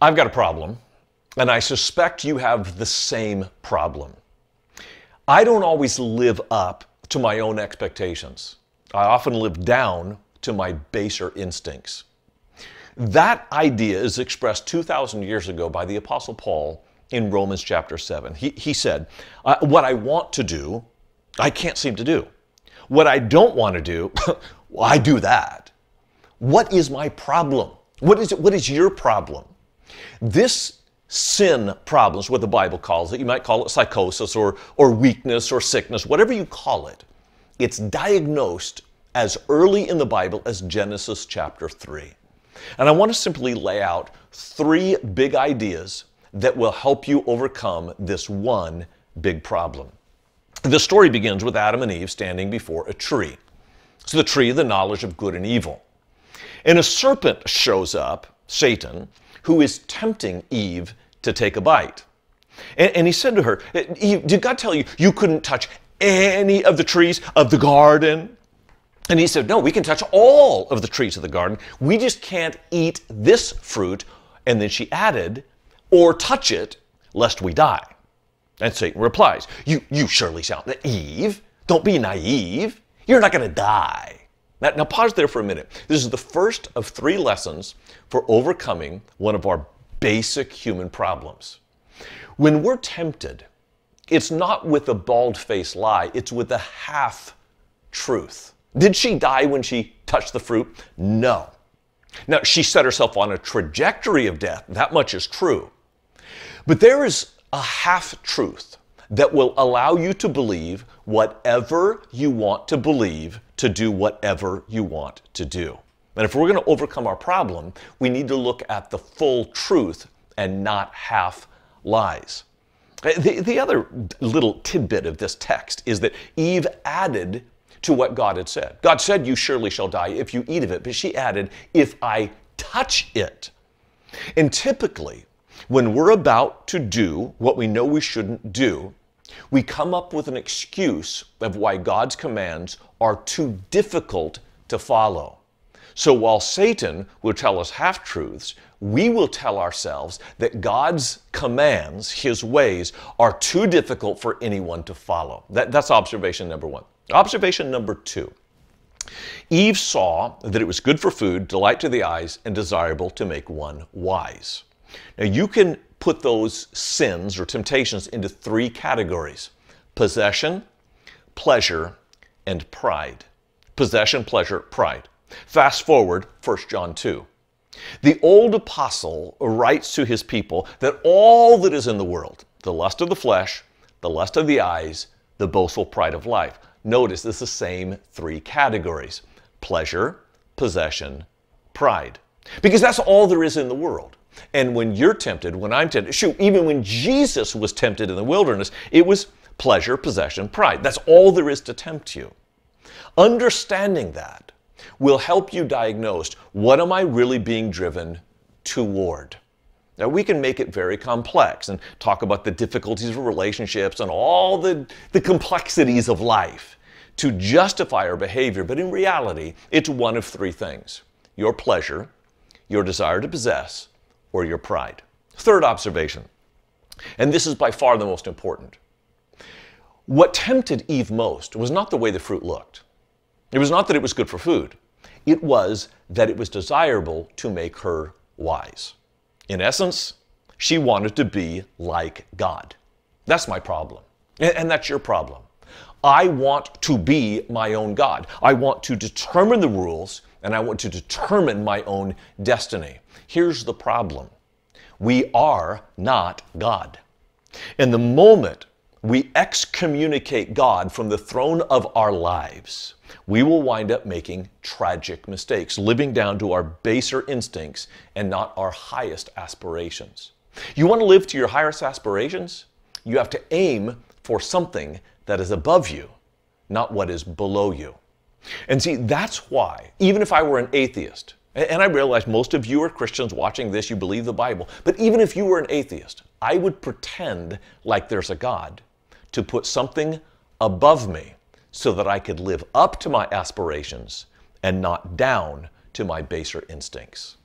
I've got a problem, and I suspect you have the same problem. I don't always live up to my own expectations. I often live down to my baser instincts. That idea is expressed 2,000 years ago by the Apostle Paul in Romans chapter 7. He said, what I want to do, I can't seem to do. What I don't want to do, well, I do that. What is my problem? What is your problem? This sin problem is what the Bible calls it. You might call it psychosis or weakness or sickness, whatever you call it. It's diagnosed as early in the Bible as Genesis chapter 3. And I want to simply lay out 3 big ideas that will help you overcome this one big problem. The story begins with Adam and Eve standing before a tree. It's the tree of the knowledge of good and evil. And a serpent shows up, Satan, who is tempting Eve to take a bite. And he said to her, Eve, did God tell you you couldn't touch any of the trees of the garden? And he said, no, we can touch all of the trees of the garden. We just can't eat this fruit. And then she added, or touch it, lest we die. And Satan replies, you surely shall. Eve, don't be naive. You're not going to die. Now pause there for a minute. This is the first of 3 lessons for overcoming one of our basic human problems. When we're tempted, it's not with a bald-faced lie, it's with a half-truth. Did she die when she touched the fruit? No. Now, she set herself on a trajectory of death. That much is true. But there is a half-truth that will allow you to believe whatever you want to believe, to do whatever you want to do. And if we're going to overcome our problem, we need to look at the full truth and not half lies. The other little tidbit of this text is that Eve added to what God had said. God said, you surely shall die if you eat of it. But she added, if I touch it. And typically, when we're about to do what we know we shouldn't do, we come up with an excuse of why God's commands are too difficult to follow. So while Satan will tell us half-truths, we will tell ourselves that God's commands, His ways, are too difficult for anyone to follow. That's observation number 1. Observation number 2. Eve saw that it was good for food, delight to the eyes, and desirable to make one wise. Now you can put those sins or temptations into 3 categories: possession, pleasure, and pride. Possession, pleasure, pride. Fast forward, 1 John 2. The old apostle writes to his people that all that is in the world, the lust of the flesh, the lust of the eyes, the boastful pride of life. Notice it's the same 3 categories: pleasure, possession, pride. Because that's all there is in the world. And when you're tempted, when I'm tempted, shoot, even when Jesus was tempted in the wilderness, it was pleasure, possession, pride. That's all there is to tempt you. Understanding that will help you diagnose, what am I really being driven toward? Now, we can make it very complex and talk about the difficulties of relationships and all the complexities of life to justify our behavior. But in reality, it's one of 3 things: your pleasure, your desire to possess, or your pride. Third observation, and this is by far the most important. What tempted Eve most was not the way the fruit looked. It was not that it was good for food. It was that it was desirable to make her wise. In essence, she wanted to be like God. That's my problem. And that's your problem. I want to be my own God. I want to determine the rules, and I want to determine my own destiny. Here's the problem. We are not God. And the moment we excommunicate God from the throne of our lives, we will wind up making tragic mistakes, living down to our baser instincts and not our highest aspirations. You want to live to your highest aspirations? You have to aim for something that is above you, not what is below you. And see, that's why, even if I were an atheist, and I realize most of you are Christians watching this, you believe the Bible, but even if you were an atheist, I would pretend like there's a God to put something above me so that I could live up to my aspirations and not down to my baser instincts.